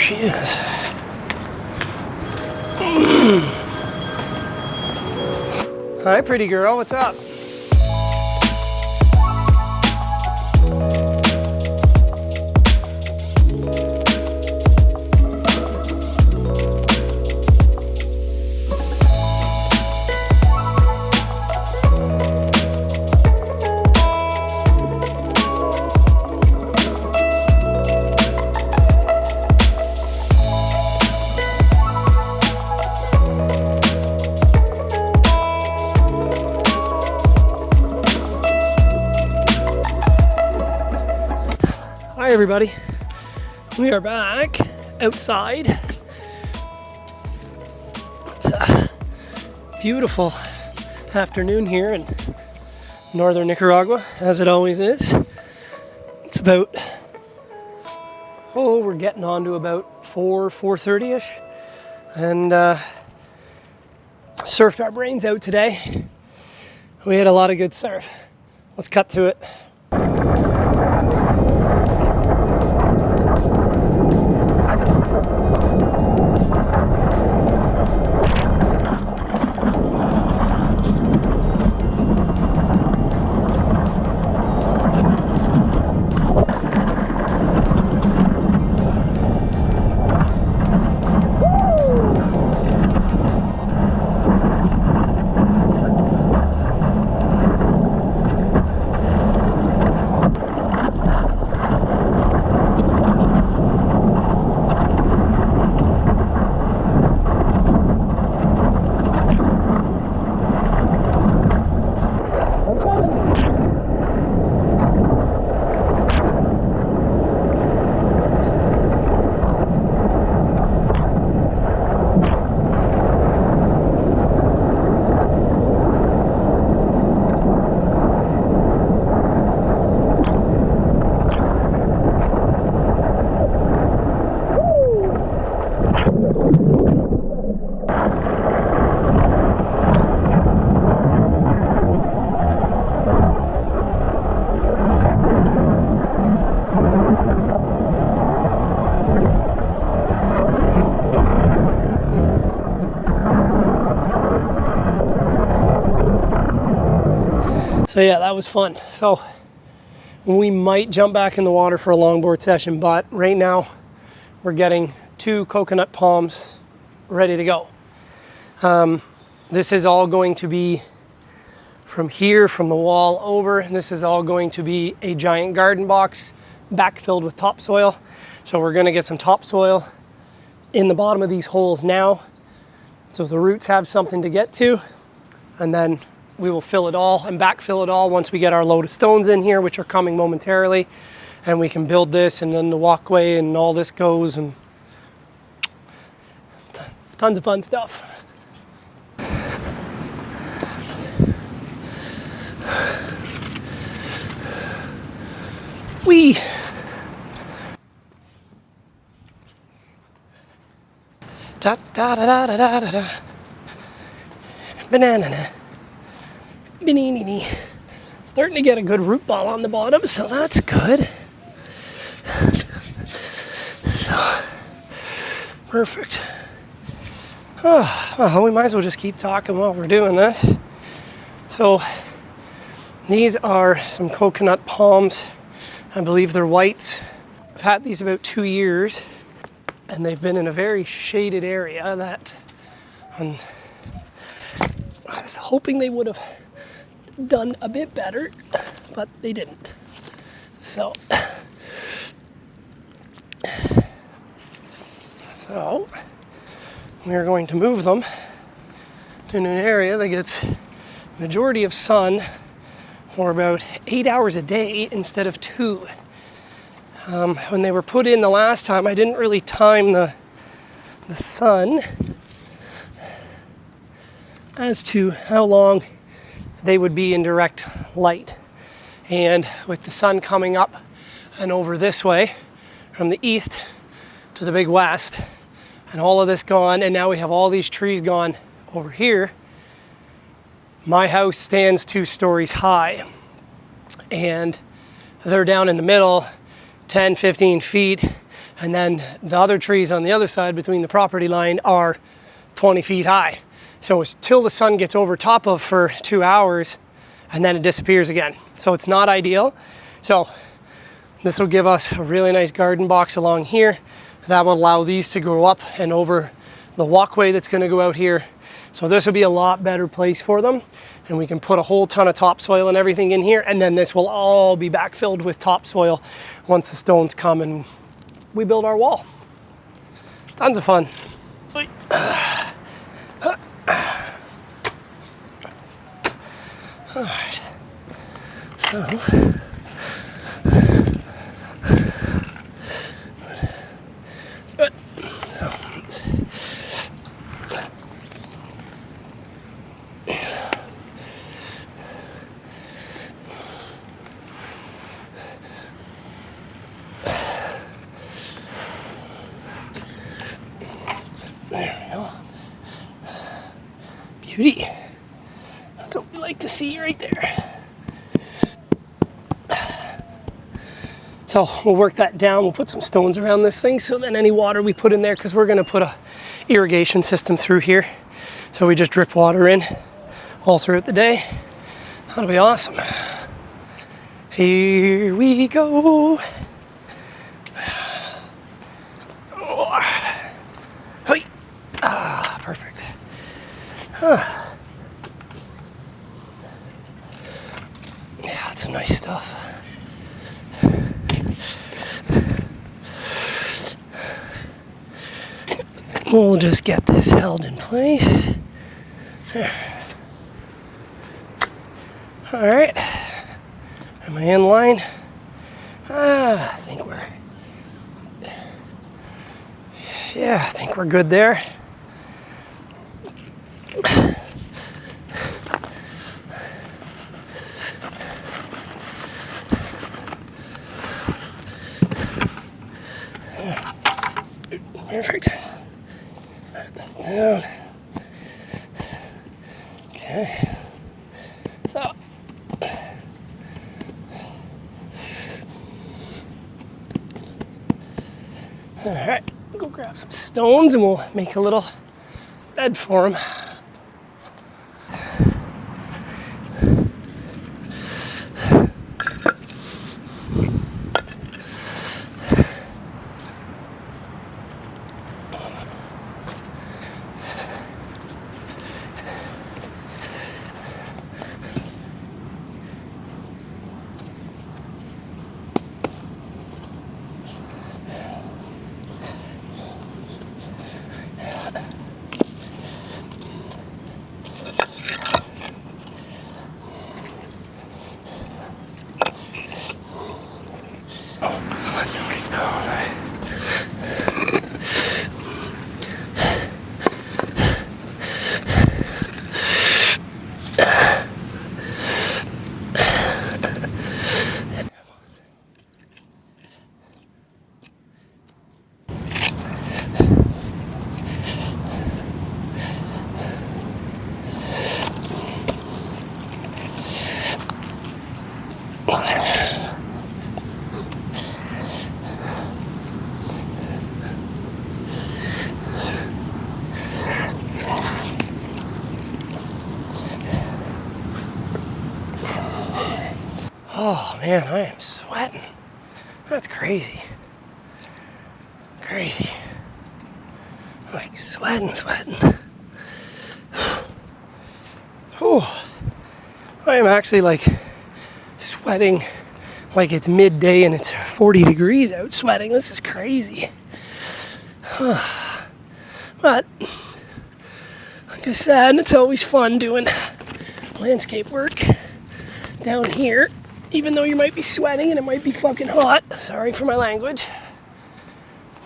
she is. Hi, pretty girl, what's up? Hi everybody, we are back outside. It's a beautiful afternoon here in northern Nicaragua, as it always is. It's about, we're getting on to about 4:30ish, and surfed our brains out today. We had a lot of good surf. Let's cut to it. So yeah, that was fun. So we might jump back in the water for a longboard session, but right now we're getting 2 coconut palms ready to go. This is all going to be from here, from the wall over, and this is all going to be a giant garden box backfilled with topsoil. So we're gonna get some topsoil in the bottom of these holes now, so the roots have something to get to, and then we will fill it all and backfill it all once we get our load of stones in here, which are coming momentarily, and we can build this, and then the walkway and all this goes, and tons of fun stuff. Whee! Da da da da da da da. Banana. Banini. Starting to get a good root ball on the bottom, so that's good. So, perfect. Oh, well, we might as well just keep talking while we're doing this. So, these are some coconut palms. I believe they're whites. I've had these about 2 years, and they've been in a very shaded area that I was hoping they would have done a bit better, but they didn't. So we're going to move them to an area that gets majority of sun for about 8 hours a day instead of 2. When they were put in the last time, I didn't really time the sun as to how long they would be in direct light. And with the sun coming up and over this way from the east to the big west, and all of this gone, and now we have all these trees gone over here, my house stands 2 stories high, and they're down in the middle 10, 15 feet, And then the other trees on the other side between the property line are 20 feet high. So it's till the sun gets over top of for 2 hours and then it disappears again. So it's not ideal. So this will give us a really nice garden box along here. That will allow these to grow up and over the walkway that's going to go out here. So this will be a lot better place for them. And we can put a whole ton of topsoil and everything in here. And then this will all be backfilled with topsoil once the stones come and we build our wall. Tons of fun. All right. So. There we go. Beauty. That's what we like to see right there. So we'll work that down. We'll put some stones around this thing so then any water we put in there, because we're going to put a irrigation system through here. So we just drip water in all throughout the day. That'll be awesome. Here we go. Perfect. Yeah, that's some nice stuff. We'll just get this held in place. There. All right. Am I in line? I think we're good there. Perfect. Put that down. Okay. So. All right. Go grab some stones and we'll make a little bed for them. Oh man, I am sweating. That's crazy. Crazy. I'm like sweating. Whew. I am actually like sweating like it's midday and it's 40 degrees out sweating. This is crazy. But like I said, it's always fun doing landscape work down here, even though you might be sweating and it might be fucking hot. Sorry for my language.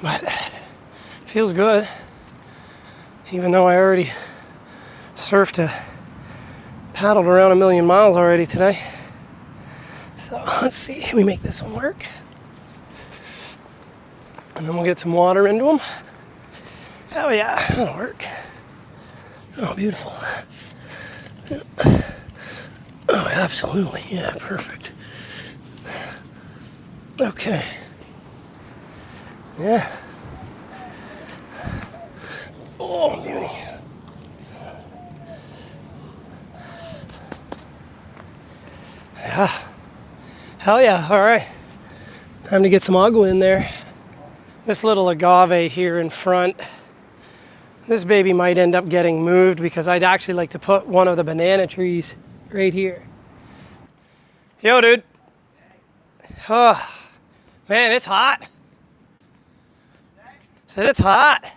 But it feels good. Even though I already surfed paddled around 1,000,000 miles already today. So let's see, can we make this one work? And then we'll get some water into them. Oh yeah, that'll work. Oh, beautiful. Oh, absolutely, yeah, perfect. Okay. Yeah. Oh, beauty. Yeah. Hell yeah. All right. Time to get some agua in there. This little agave here in front, this baby might end up getting moved because I'd actually like to put one of the banana trees right here. Yo, dude. Oh, man, it's hot. Said it's hot.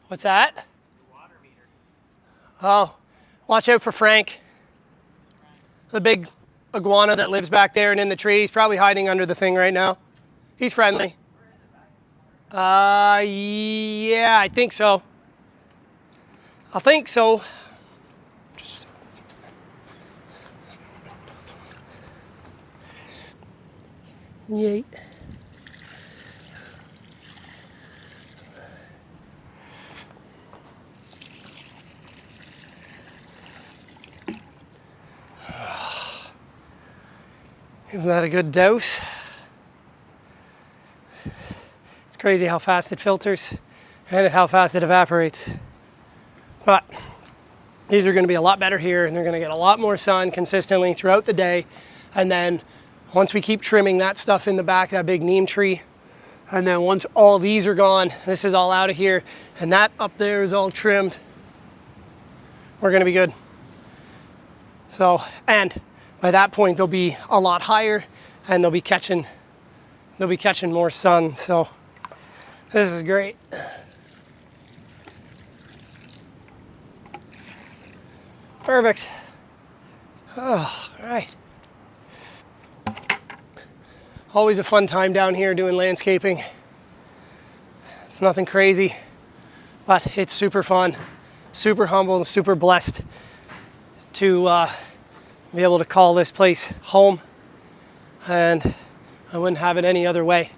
What's that? Oh, watch out for Frank. The big iguana that lives back there and in the tree. He's probably hiding under the thing right now. He's friendly. Yeah, I think so. I think so. Just... Yay. Isn't that a good dose? It's crazy how fast it filters and how fast it evaporates. But these are going to be a lot better here, and they're going to get a lot more sun consistently throughout the day. And then once we keep trimming that stuff in the back, that big neem tree, and then once all these are gone, this is all out of here, and that up there is all trimmed, we're going to be good. So, and by that point, they'll be a lot higher, and they'll be catching more sun. So this is great. Perfect. Oh, all right. Always a fun time down here doing landscaping. It's nothing crazy, but it's super fun, super humble, and super blessed to be able to call this place home, and I wouldn't have it any other way.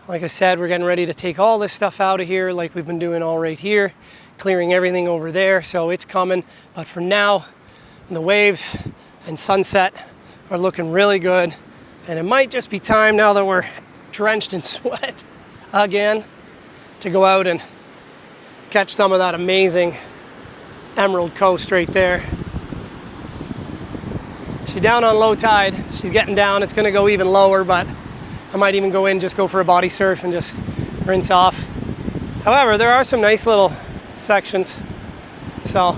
Like I said, we're getting ready to take all this stuff out of here like we've been doing all right here, clearing everything over there, so it's coming. But for now, the waves and sunset are looking really good, and it might just be time, now that we're drenched in sweat again, to go out and catch some of that amazing emerald coast right there. She's down on low tide. She's getting down. It's going to go even lower, but I might even go in, just go for a body surf and just rinse off. However, there are some nice little sections. So,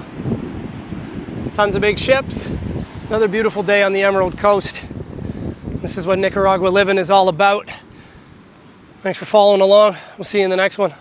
tons of big ships. Another beautiful day on the Emerald Coast. This is what Nicaragua living is all about. Thanks for following along. We'll see you in the next one.